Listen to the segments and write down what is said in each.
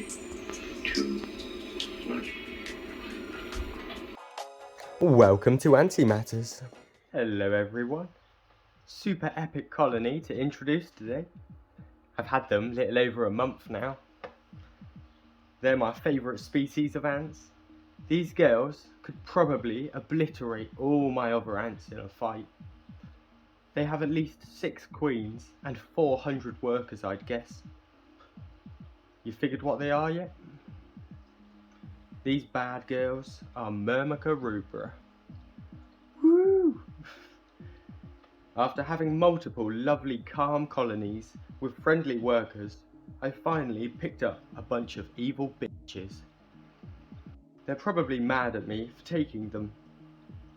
2, 1. Welcome to Antimatters. Hello everyone. Super epic colony to introduce today. I've had them little over a month now. They're my favourite species of ants. These girls could probably obliterate all my other ants in a fight. They have at least 6 queens and 400 workers, I'd guess. You figured what they are yet? These bad girls are Myrmica rubra. Woo! After having multiple lovely calm colonies with friendly workers, I finally picked up a bunch of evil bitches. They're probably mad at me for taking them.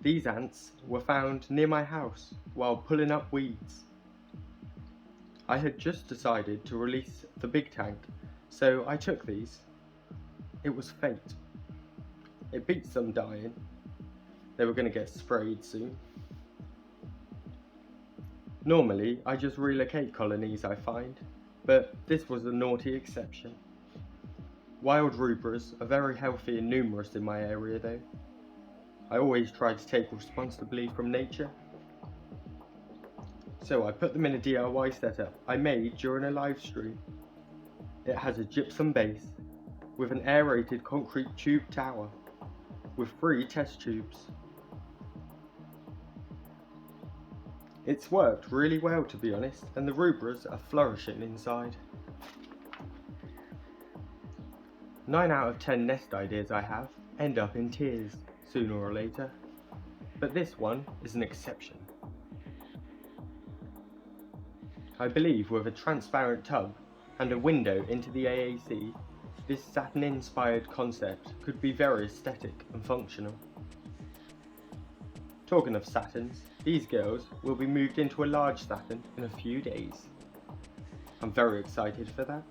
These ants were found near my house while pulling up weeds. I had just decided to release the big tank, so I took these. It was fate. It beats them dying. They were going to get sprayed soon. Normally, I just relocate colonies, I find, but this was a naughty exception. Wild rubras are very healthy and numerous in my area though. I always try to take responsibly from nature. So I put them in a DIY setup I made during a live stream. It has a gypsum base with an aerated concrete tube tower with 3 test tubes. It's worked really well to be honest, and the rubras are flourishing inside. 9 out of 10 nest ideas I have end up in tears sooner or later, but this one is an exception. I believe with a transparent tub and a window into the AAC, this satin inspired concept could be very aesthetic and functional. Talking of satins, these girls will be moved into a large satin in a few days. I'm very excited for that.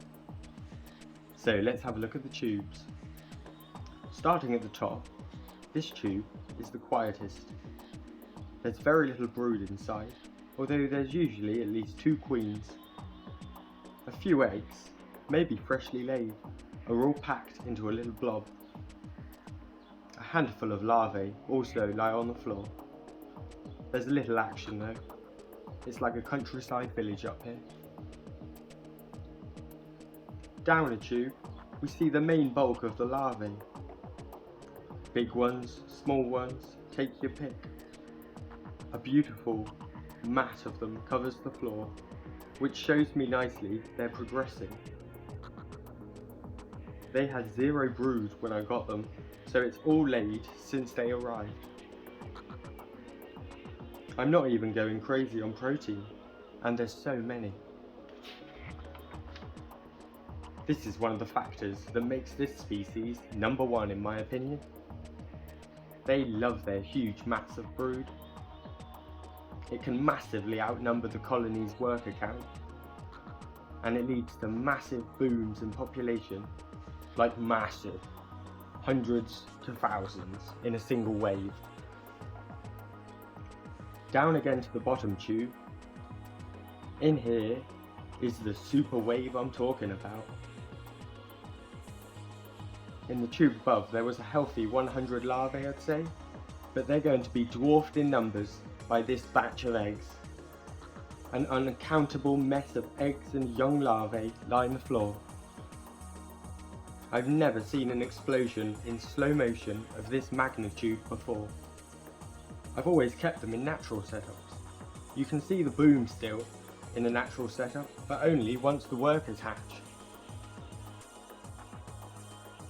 So let's have a look at the tubes. Starting at the top, this tube is the quietest. There's very little brood inside, although there's usually at least 2 queens. A few eggs, maybe freshly laid, are all packed into a little blob. A handful of larvae also lie on the floor. There's a little action though. It's like a countryside village up here. Down a tube, we see the main bulk of the larvae. Big ones, small ones, take your pick. A beautiful mat of them covers the floor, which shows me nicely they're progressing. They had 0 brood when I got them, so it's all laid since they arrived. I'm not even going crazy on protein, and there's so many. This is one of the factors that makes this species number 1 in my opinion. They love their huge mats of brood. It can massively outnumber the colony's worker count, and it leads to massive booms in population, like massive, hundreds to thousands in a single wave. Down again to the bottom tube. In here is the super wave I'm talking about. In the tube above there was a healthy 100 larvae I'd say, but they're going to be dwarfed in numbers by this batch of eggs. An unaccountable mess of eggs and young larvae line the floor. I've never seen an explosion in slow motion of this magnitude before. I've always kept them in natural setups. You can see the boom still in a natural setup, but only once the workers hatch.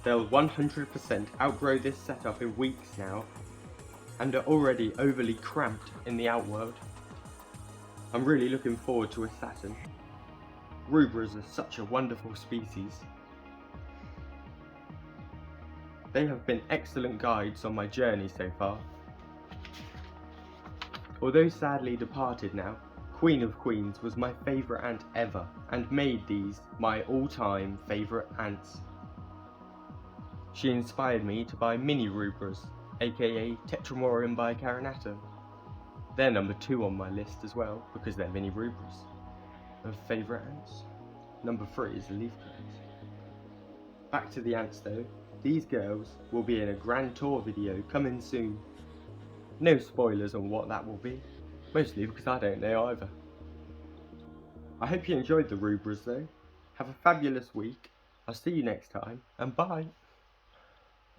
They'll 100% outgrow this setup in weeks now, and are already overly cramped in the outworld. I'm really looking forward to a satin. Rubras are such a wonderful species. They have been excellent guides on my journey so far. Although sadly departed now, Queen of Queens was my favourite ant ever, and made these my all-time favourite ants. She inspired me to buy mini rubras, aka Tetramorium bicarinatum. They're number 2 on my list as well, because they're mini rubras. Of favourite ants? Number 3 is leaf curls. Back to the ants though, these girls will be in a grand tour video coming soon. No spoilers on what that will be, mostly because I don't know either. I hope you enjoyed the Rubras though. Have a fabulous week. I'll see you next time, and bye!